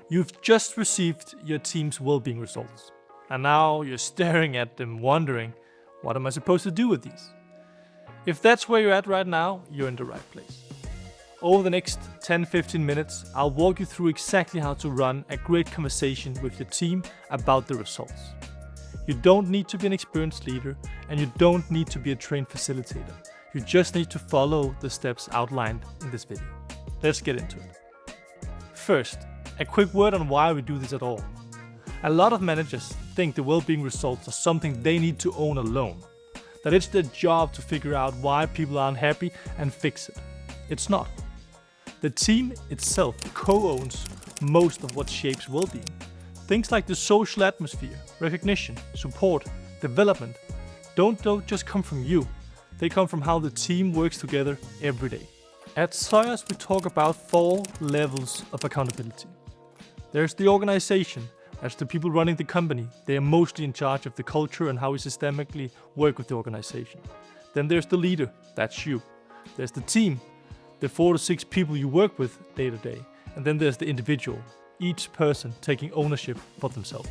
You've just received your team's well-being results, and now you're staring at them wondering, what am I supposed to do with these? If that's where you're at right now, you're in the right place. Over the next 10-15 minutes, I'll walk you through exactly how to run a great conversation with your team about the results. You don't need to be an experienced leader, and you don't need to be a trained facilitator. You just need to follow the steps outlined in this video. Let's get into it. First, a quick word on why we do this at all. A lot of managers think the well-being results are something they need to own alone, that it's their job to figure out why people are unhappy and fix it. It's not. The team itself co-owns most of what shapes well-being. Things like the social atmosphere, recognition, support, development don't just come from you. They come from how the team works together every day. At Zoios, we talk about 4 levels of accountability. There's the organization. That's the people running the company. They are mostly in charge of the culture and how we systemically work with the organization. Then there's the leader. That's you. There's the team, the 4 to 6 people you work with day to day. And then there's the individual, each person taking ownership for themselves.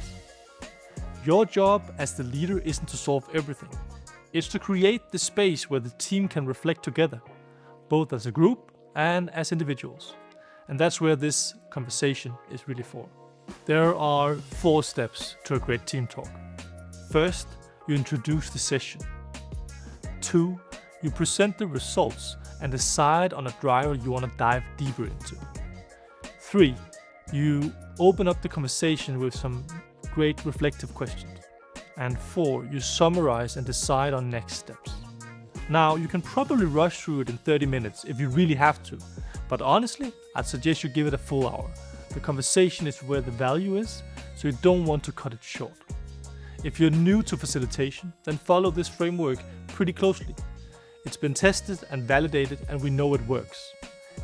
Your job as the leader isn't to solve everything. It's to create the space where the team can reflect together, both as a group and as individuals. And that's where this conversation is really for. There are 4 steps to a great team talk. First, you introduce the session. 2, you present the results and decide on a driver you want to dive deeper into. 3, you open up the conversation with some great reflective questions. And 4, you summarize and decide on next steps. Now, you can probably rush through it in 30 minutes if you really have to, but honestly, I'd suggest you give it a full hour. The conversation is where the value is, so you don't want to cut it short. If you're new to facilitation, then follow this framework pretty closely. It's been tested and validated, and we know it works.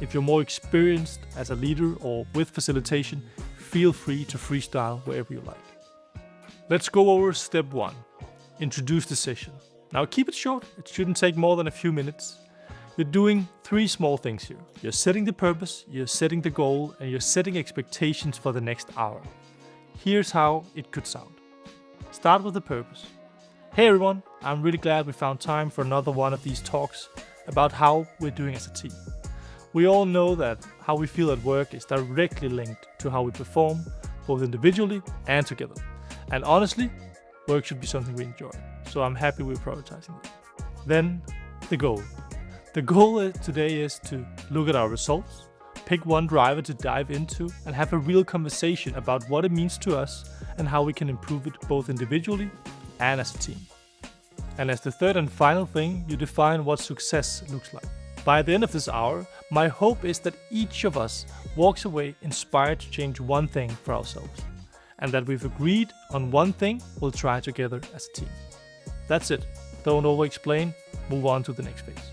If you're more experienced as a leader or with facilitation, feel free to freestyle wherever you like. Let's go over step 1. Introduce the session. Now keep it short, it shouldn't take more than a few minutes. You're doing 3 small things here. You're setting the purpose, you're setting the goal, and you're setting expectations for the next hour. Here's how it could sound. Start with the purpose. Hey everyone, I'm really glad we found time for another one of these talks about how we're doing as a team. We all know that how we feel at work is directly linked to how we perform, both individually and together. And honestly, work should be something we enjoy. So I'm happy we're prioritizing it. Then, the goal. The goal today is to look at our results, pick one driver to dive into, and have a real conversation about what it means to us and how we can improve it both individually and as a team. And as the third and final thing, you define what success looks like. By the end of this hour, my hope is that each of us walks away inspired to change one thing for ourselves, and that we've agreed on one thing we'll try together as a team. That's it. Don't over-explain. Move on to the next phase.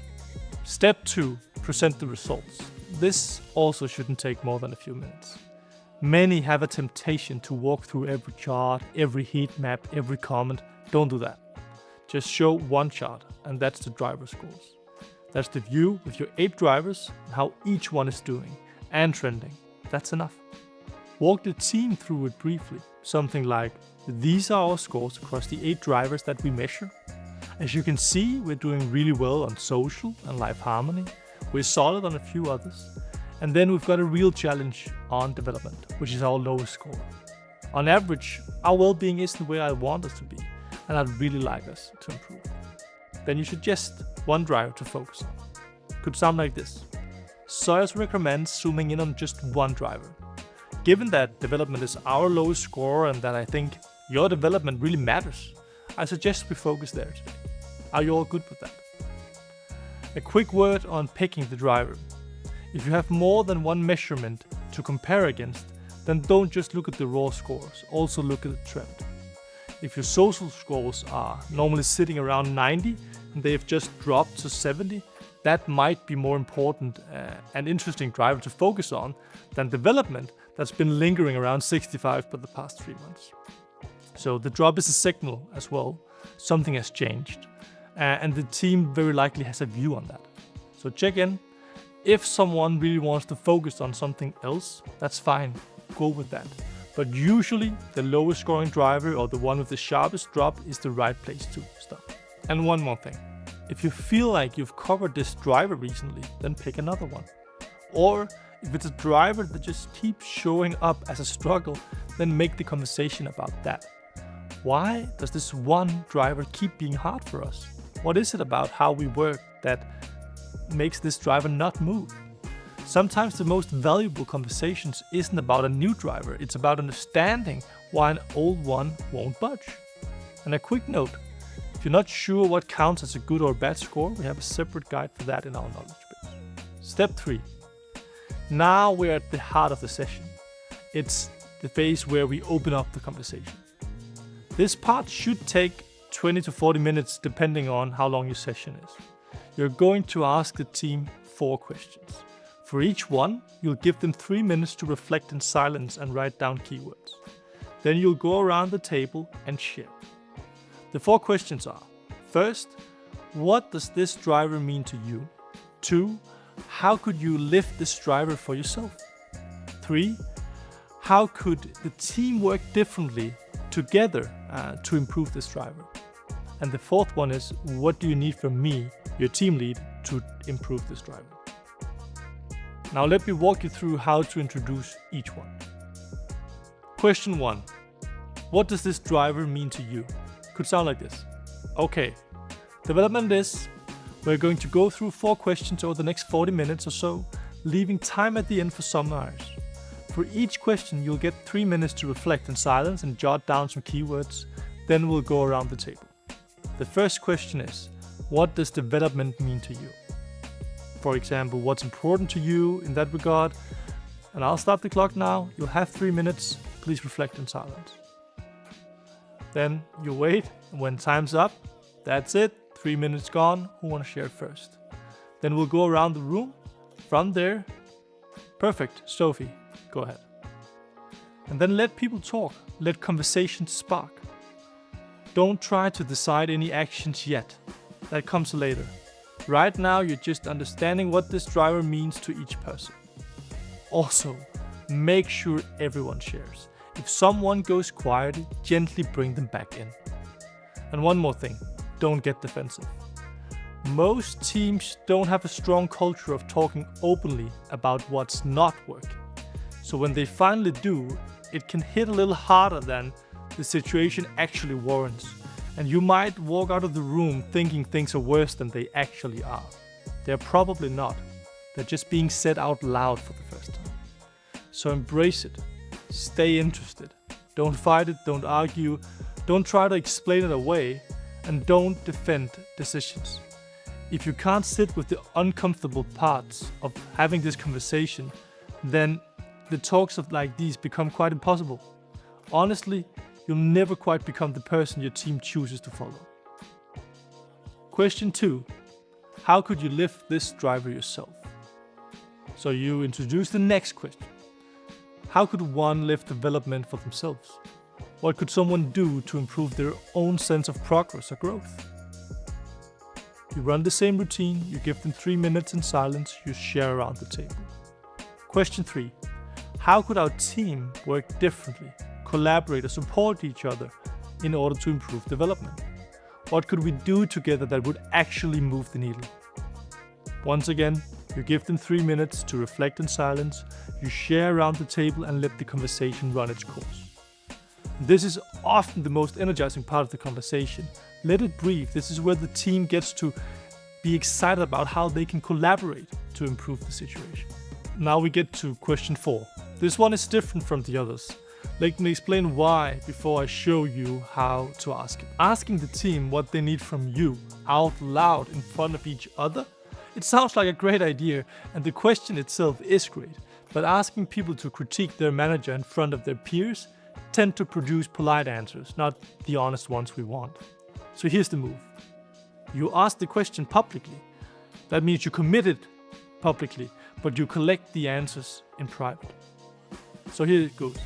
Step 2. Present the results. This also shouldn't take more than a few minutes. Many have a temptation to walk through every chart, every heat map, every comment. Don't do that. Just show one chart, and that's the driver scores. That's the view with your 8 drivers and how each one is doing and trending. That's enough. Walk the team through it briefly. Something like, these are our scores across the 8 drivers that we measure. As you can see, we're doing really well on social and life harmony. We're solid on a few others. And then we've got a real challenge on development, which is our lowest score. On average, our well-being isn't where I want us to be, and I'd really like us to improve. Then you suggest one driver to focus on. Could sound like this. Zoios recommends zooming in on just one driver. Given that development is our lowest score and that I think your development really matters, I suggest we focus there today. Are you all good with that? A quick word on picking the driver. If you have more than one measurement to compare against, then don't just look at the raw scores, also look at the trend. If your social scores are normally sitting around 90 and they have just dropped to 70, that might be more important and interesting driver to focus on than development that's been lingering around 65 for the past 3 months. So the drop is a signal as well. Something has changed, and the team very likely has a view on that. So check in. If someone really wants to focus on something else, that's fine. go with that. But usually the lowest scoring driver or the one with the sharpest drop is the right place to stop. And one more thing. If you feel like you've covered this driver recently, then pick another one. Or if it's a driver that just keeps showing up as a struggle, then make the conversation about that. Why does this one driver keep being hard for us? What is it about how we work that makes this driver not move? Sometimes the most valuable conversations isn't about a new driver, it's about understanding why an old one won't budge. And a quick note, if you're not sure what counts as a good or bad score, we have a separate guide for that in our knowledge base. Step 3. Now we're at the heart of the session. It's the phase where we open up the conversation. This part should take 20 to 40 minutes depending on how long your session is. You're going to ask the team 4 questions. For each one, you'll give them 3 minutes to reflect in silence and write down keywords. Then you'll go around the table and share. The 4 questions are: first, what does this driver mean to you? 2, how could you lift this driver for yourself? 3, how could the team work differently together to improve this driver? And the 4th one is, what do you need from me, your team lead, to improve this driver? Now let me walk you through how to introduce each one. Question 1. What does this driver mean to you? Could sound like this. Okay, development is, we're going to go through 4 questions over the next 40 minutes or so, leaving time at the end for summaries. For each question, you'll get 3 minutes to reflect in silence and jot down some keywords, then we'll go around the table. The first question is, what does development mean to you? For example, what's important to you in that regard? And I'll start the clock now. You'll have 3 minutes. Please reflect in silence. Then you wait, and when time's up, that's it. 3 minutes gone. Who wants to share first? Then we'll go around the room. From there, perfect. Sophie, go ahead. And then let people talk. Let conversations spark. Don't try to decide any actions yet. That comes later. Right now, you're just understanding what this driver means to each person. Also, make sure everyone shares. If someone goes quiet, gently bring them back in. And one more thing, don't get defensive. Most teams don't have a strong culture of talking openly about what's not working. So when they finally do, it can hit a little harder than the situation actually warrants. And you might walk out of the room thinking things are worse than they actually are. They're probably not. They're just being said out loud for the first time. So embrace it. Stay interested. Don't fight it, don't argue, don't try to explain it away, and don't defend decisions. If you can't sit with the uncomfortable parts of having this conversation, then the talks like these become quite impossible. Honestly, you'll never quite become the person your team chooses to follow. Question 2. How could you lift this driver yourself? So you introduce the next question. How could one lift development for themselves? What could someone do to improve their own sense of progress or growth? You run the same routine, you give them 3 minutes in silence, you share around the table. Question 3. How could our team work differently, collaborate or support each other in order to improve development? What could we do together that would actually move the needle? Once again, you give them 3 minutes to reflect in silence, you share around the table and let the conversation run its course. This is often the most energizing part of the conversation. Let it breathe. This is where the team gets to be excited about how they can collaborate to improve the situation. Now we get to question 4. This one is different from the others. Let me explain why before I show you how to ask it. Asking the team what they need from you out loud in front of each other, it sounds like a great idea, and the question itself is great. But asking people to critique their manager in front of their peers tend to produce polite answers, not the honest ones we want. So here's the move. You ask the question publicly. That means you commit it publicly, but you collect the answers in private. So here it goes.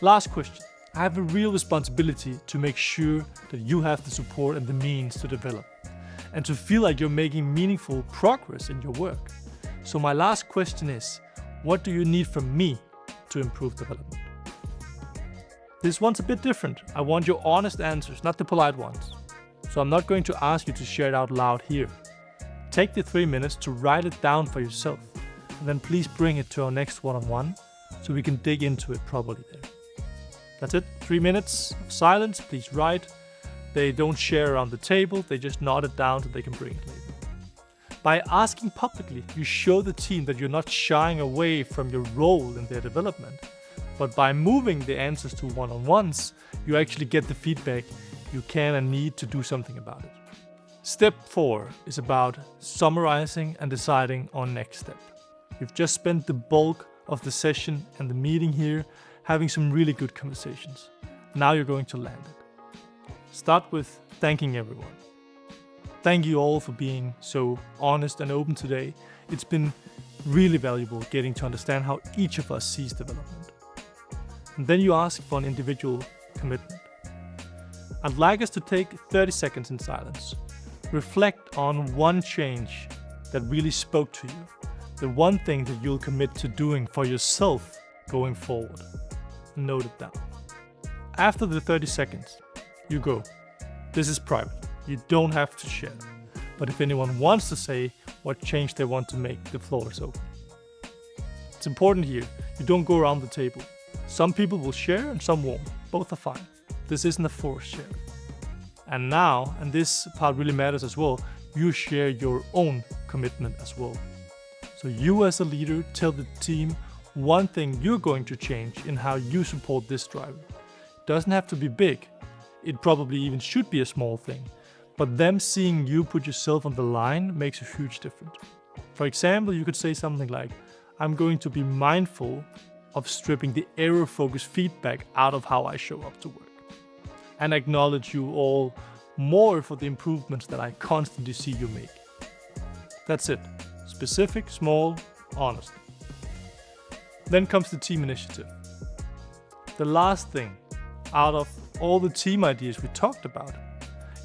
Last question. I have a real responsibility to make sure that you have the support and the means to develop, and to feel like you're making meaningful progress in your work. So my last question is, what do you need from me to to improve development. This one's a bit different. I want your honest answers, not the polite ones. So I'm not going to ask you to share it out loud here. Take the 3 minutes to write it down for yourself, and then please bring it to our next one-on-one so we can dig into it properly there. That's it, 3 minutes of silence, please write. They don't share around the table, they just nod it down so they can bring it later. By asking publicly, you show the team that you're not shying away from your role in their development. But by moving the answers to one-on-ones, you actually get the feedback you can and need to do something about it. Step 4 is about summarizing and deciding on next step. You've just spent the bulk of the session and the meeting here having some really good conversations. Now you're going to land it. Start with thanking everyone. Thank you all for being so honest and open today. It's been really valuable getting to understand how each of us sees development. And then you ask for an individual commitment. I'd like us to take 30 seconds in silence. Reflect on one change that really spoke to you. The one thing that you'll commit to doing for yourself going forward. And note it down. After the 30 seconds, you go. This is private. You don't have to share. But if anyone wants to say what change they want to make, the floor is open. It's important here, you don't go around the table. Some people will share and some won't. Both are fine. This isn't a forced share. And now, and this part really matters as well, you share your own commitment as well. So you as a leader tell the team one thing you're going to change in how you support this driver. It doesn't have to be big. It probably even should be a small thing. But them seeing you put yourself on the line makes a huge difference. For example, you could say something like, I'm going to be mindful of stripping the error-focused feedback out of how I show up to work. And acknowledge you all more for the improvements that I constantly see you make. That's it. Specific, small, honest. Then comes the team initiative. The last thing out of all the team ideas we talked about,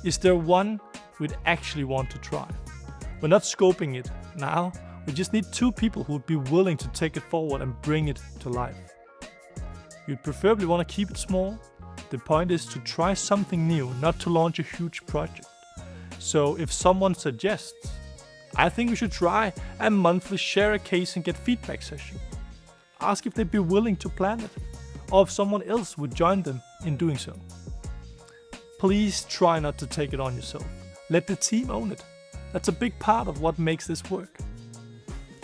is there one we'd actually want to try? We're not scoping it now, we just need 2 people who would be willing to take it forward and bring it to life. You'd preferably want to keep it small. The point is to try something new, not to launch a huge project. So if someone suggests, I think we should try a monthly share a case and get feedback session. Ask if they'd be willing to plan it, or if someone else would join them in doing so. Please try not to take it on yourself. Let the team own it. That's a big part of what makes this work.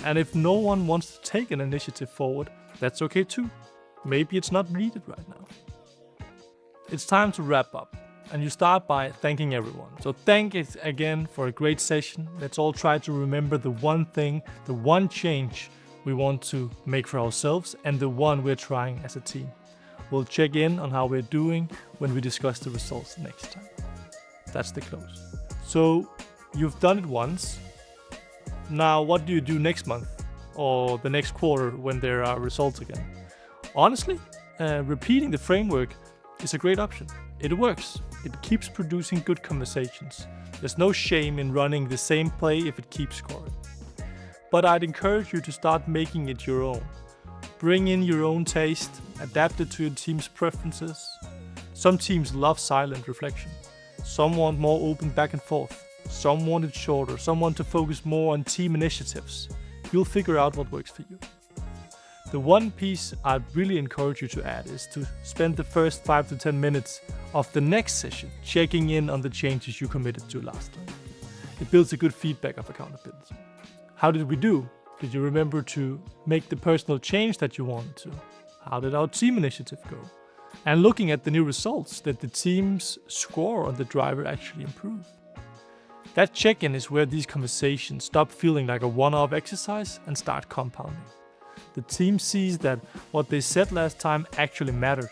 And if no one wants to take an initiative forward, that's okay too. Maybe it's not needed right now. It's time to wrap up, and you start by thanking everyone. So thank it again for a great session. Let's all try to remember the one thing, the one change we want to make for ourselves, and the one we're trying as a team. We'll check in on how we're doing when we discuss the results next time. That's the close. So you've done it once. Now what do you do next month or the next quarter when there are results again? Honestly, repeating the framework is a great option. It works. It keeps producing good conversations. There's no shame in running the same play if it keeps scoring. But I'd encourage you to start making it your own. Bring in your own taste, adapt it to your team's preferences. Some teams love silent reflection. Some want more open back and forth. Some want it shorter. Some want to focus more on team initiatives. You'll figure out what works for you. The one piece I'd really encourage you to add is to spend the first 5 to 10 minutes of the next session checking in on the changes you committed to last time. It builds a good feedback of accountability. How did we do? Did you remember to make the personal change that you wanted to? How did our team initiative go? And looking at the new results, did the team's score on the driver actually improve? That check-in is where these conversations stop feeling like a one-off exercise and start compounding. The team sees that what they said last time actually mattered.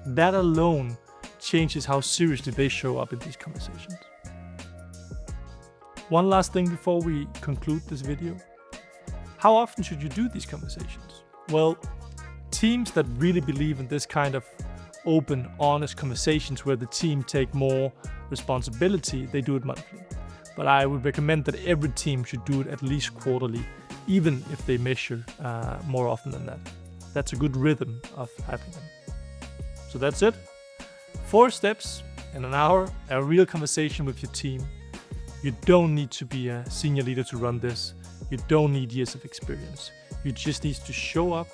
That alone changes how seriously they show up in these conversations. One last thing before we conclude this video. How often should you do these conversations? Well, teams that really believe in this kind of open, honest conversations where the team take more responsibility, they do it monthly. But I would recommend that every team should do it at least quarterly, even if they measure more often than that. That's a good rhythm of having them. So that's it. 4 steps in an hour, a real conversation with your team. You don't need to be a senior leader to run this. You don't need years of experience. You just need to show up,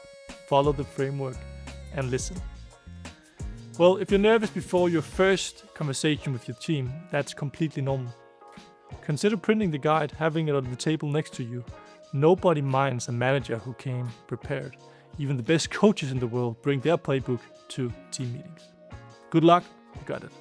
follow the framework, and listen. Well, if you're nervous before your first conversation with your team, that's completely normal. Consider printing the guide, having it on the table next to you. Nobody minds a manager who came prepared. Even the best coaches in the world bring their playbook to team meetings. Good luck, you got it.